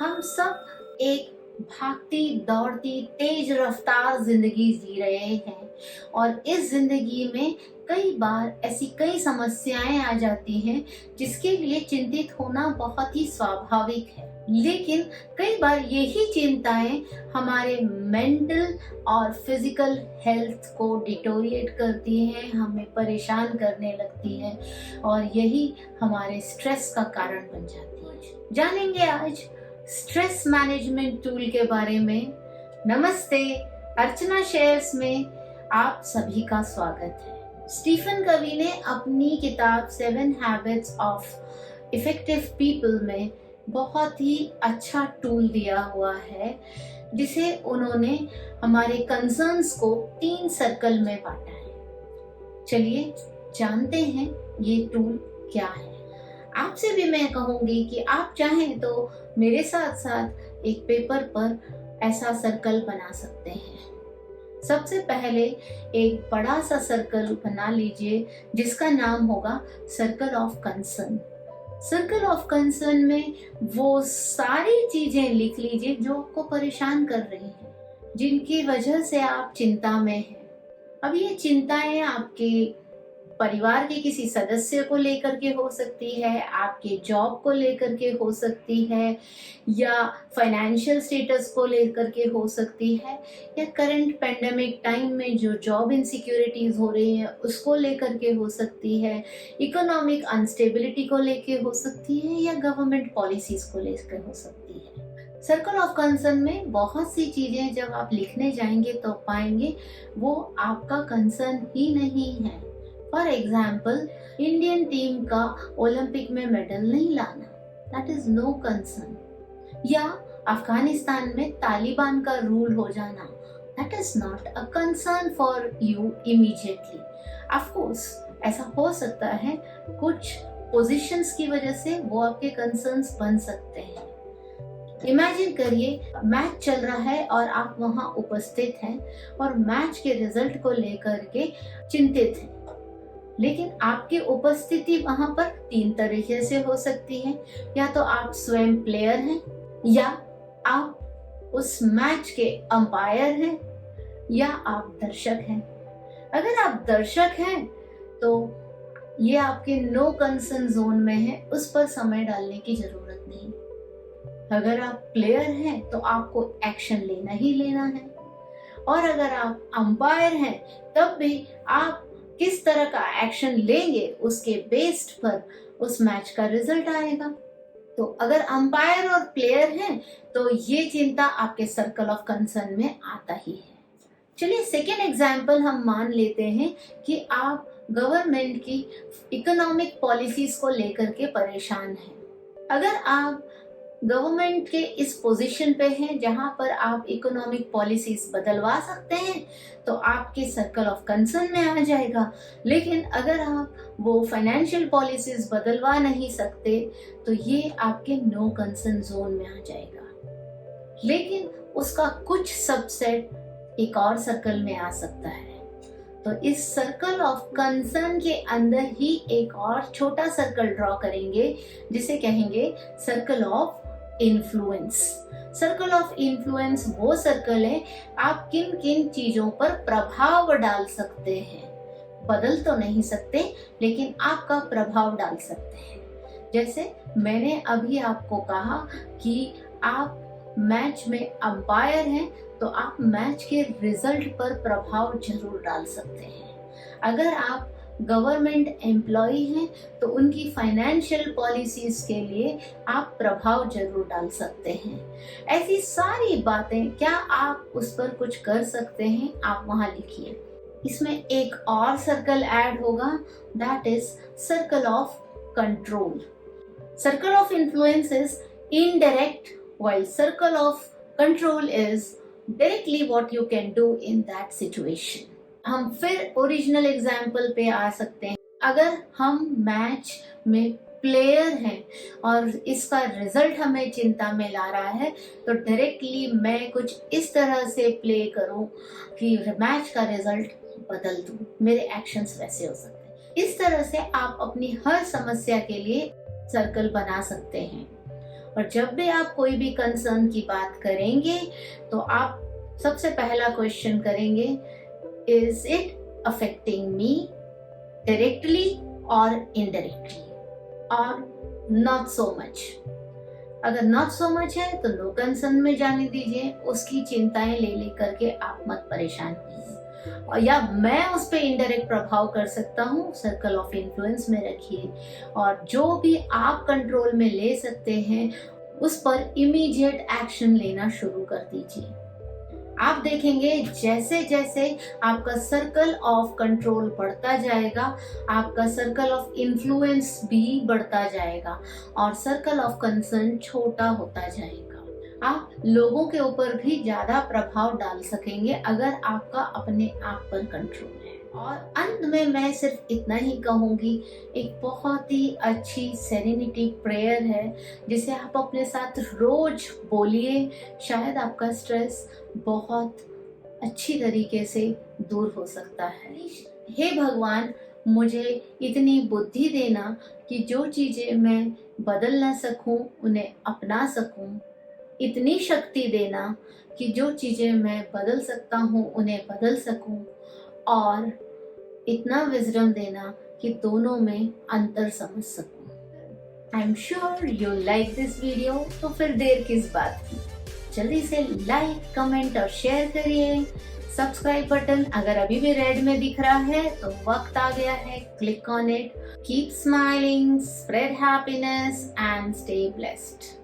हम सब एक भागती दौड़ती तेज रफ्तार जिंदगी जी रहे हैं और इस जिंदगी में कई बार ऐसी कई समस्याएं आ जाती हैं जिसके लिए चिंतित होना बहुत ही स्वाभाविक है। लेकिन कई बार यही चिंताएं हमारे मेंटल और फिजिकल हेल्थ को डिटोरिएट करती हैं, हमें परेशान करने लगती हैं और यही हमारे स्ट्रेस का कारण बन जाती है। जानेंगे आज स्ट्रेस मैनेजमेंट टूल के बारे में। नमस्ते, अर्चना शेयर्स में आप सभी का स्वागत है। स्टीफन कवी ने अपनी किताब 7 हैबिट्स ऑफ इफेक्टिव पीपल में बहुत ही अच्छा टूल दिया हुआ है, जिसे उन्होंने हमारे कंसर्न्स को 3 सर्कल में बांटा है। चलिए जानते हैं ये टूल क्या है। आपसे भी मैं कहूंगी कि आप चाहें तो मेरे साथ साथ एक पेपर पर ऐसा सर्कल बना सकते हैं। सबसे पहले एक बड़ा सा सर्कल बना लीजिए जिसका नाम होगा circle of concern. Circle of concern में वो सारी चीजें लिख लीजिए जो आपको परेशान कर रही हैं, जिनकी वजह से आप चिंता में हैं। अब ये चिंताएं आपके परिवार के किसी सदस्य को लेकर के हो सकती है, आपके जॉब को लेकर के हो सकती है, या फाइनेंशियल स्टेटस को लेकर के हो सकती है, या करंट पेंडेमिक टाइम में जो जॉब इनसिक्योरिटीज हो रही है उसको लेकर के हो सकती है, इकोनॉमिक अनस्टेबिलिटी को लेकर हो सकती है, या गवर्नमेंट पॉलिसीज को लेकर हो सकती है। सर्कल ऑफ कंसर्न में बहुत सी चीजें जब आप लिखने जाएंगे तो पाएंगे वो आपका कंसर्न ही नहीं है। फॉर एग्जाम्पल, इंडियन टीम का ओलंपिक में मेडल नहीं लाना, दैट इज नो कंसर्न। या अफगानिस्तान में तालिबान का रूल हो जाना, that is not a concern for you immediately. Of course ऐसा हो सकता है, कुछ पोजीशंस की वजह से वो आपके कंसर्न्स बन सकते हैं। इमेजिन करिए मैच चल रहा है और आप वहां उपस्थित हैं और मैच के रिजल्ट को लेकर के चिंतित हैं, लेकिन आपकी उपस्थिति वहां पर 3 तरीके से हो सकती है। या तो आप स्वयं प्लेयर हैं, या आप उस मैच के अंपायर हैं, या आप दर्शक हैं। अगर आप दर्शक हैं तो ये आपके नो कंसर्न जोन में है, उस पर समय डालने की जरूरत नहीं। अगर आप प्लेयर हैं तो आपको एक्शन लेना ही लेना है, और अगर आप अंपायर हैं तब भी आप किस तरह का एक्शन लेंगे उसके बेस्ड पर उस मैच का रिजल्ट आएगा। तो अगर अंपायर और प्लेयर हैं तो ये चिंता आपके सर्कल ऑफ कंसर्न में आता ही है। चलिए सेकेंड एग्जाम्पल हम मान लेते हैं कि आप गवर्नमेंट की इकोनॉमिक पॉलिसीज को लेकर के परेशान हैं। अगर आप गवर्नमेंट के इस पोजीशन पे हैं जहां पर आप इकोनॉमिक पॉलिसीज बदलवा सकते हैं तो आपके सर्कल ऑफ कंसर्न में आ जाएगा। लेकिन अगर आप वो फाइनेंशियल पॉलिसीज बदलवा नहीं सकते तो ये आपके नो कंसर्न जोन में आ जाएगा। लेकिन उसका कुछ सबसेट एक और सर्कल में आ सकता है। तो इस सर्कल ऑफ कंसर्न के अंदर ही एक और छोटा सर्कल ड्रॉ करेंगे जिसे कहेंगे circle of influence. Circle of influence वो सर्कल है आप किन किन चीजों पर प्रभाव डाल सकते हैं। बदल तो नहीं सकते लेकिन आपका प्रभाव डाल सकते हैं। जैसे मैंने अभी आपको कहा कि आप मैच में अंपायर हैं तो आप मैच के रिजल्ट पर प्रभाव जरूर डाल सकते हैं। अगर आप गवर्नमेंट एम्प्लॉय हैं तो उनकी फाइनेंशियल पॉलिसीज के लिए आप प्रभाव जरूर डाल सकते हैं। ऐसी सारी बातें क्या आप उस पर कुछ कर सकते हैं, आप वहां लिखिए। इसमें एक और सर्कल ऐड होगा, that is circle of control. Circle of influence is indirect while circle of control is directly what you can do in that situation. हम फिर ओरिजिनल एग्जाम्पल पे आ सकते हैं। अगर हम मैच में प्लेयर हैं और इसका रिजल्ट हमें चिंता में ला रहा है तो डायरेक्टली मैं कुछ इस तरह से प्ले करूं कि मैच का रिजल्ट बदल दूं, मेरे एक्शंस वैसे हो सकते हैं। इस तरह से आप अपनी हर समस्या के लिए सर्कल बना सकते हैं। और जब भी आप कोई भी कंसर्न की बात करेंगे तो आप सबसे पहला क्वेश्चन करेंगे, is it affecting me directly और इनडायरेक्टली, और नॉट सो मच। अगर नॉट सो मच है तो नो कंसर्न में जाने दीजिए, उसकी चिंताएं ले ले करके आप मत परेशान कीजिए। और या मैं उस पर इनडायरेक्ट प्रभाव कर सकता हूँ, सर्कल ऑफ इन्फ्लुएंस में रखिए, और जो भी आप कंट्रोल में ले सकते हैं उस पर इमीडिएट एक्शन लेना शुरू कर दीजिए। आप देखेंगे जैसे जैसे आपका सर्कल ऑफ कंट्रोल बढ़ता जाएगा, आपका सर्कल ऑफ इन्फ्लुएंस भी बढ़ता जाएगा और सर्कल ऑफ कंसर्न छोटा होता जाएगा। आप लोगों के ऊपर भी ज्यादा प्रभाव डाल सकेंगे अगर आपका अपने आप पर कंट्रोल है। और अंत में मैं सिर्फ इतना ही कहूंगी, एक बहुत ही अच्छी सेरेनिटी प्रेयर है जिसे आप अपने साथ रोज बोलिए, शायद आपका स्ट्रेस बहुत अच्छी तरीके से दूर हो सकता है। हे भगवान, मुझे इतनी बुद्धि देना कि जो चीजें मैं बदल ना सकूं उन्हें अपना सकूं, इतनी शक्ति देना कि जो चीजें मैं बदल सकता हूं उन्हें बदल सकूं, और इतना विजडम देना कि दोनों में अंतर समझ सकूं। I am sure you like this video, तो फिर देर किस बात की, जल्दी से लाइक, कमेंट और शेयर करिए। सब्सक्राइब बटन अगर अभी भी रेड में दिख रहा है तो वक्त आ गया है, click on it. Keep smiling, spread happiness and stay blessed.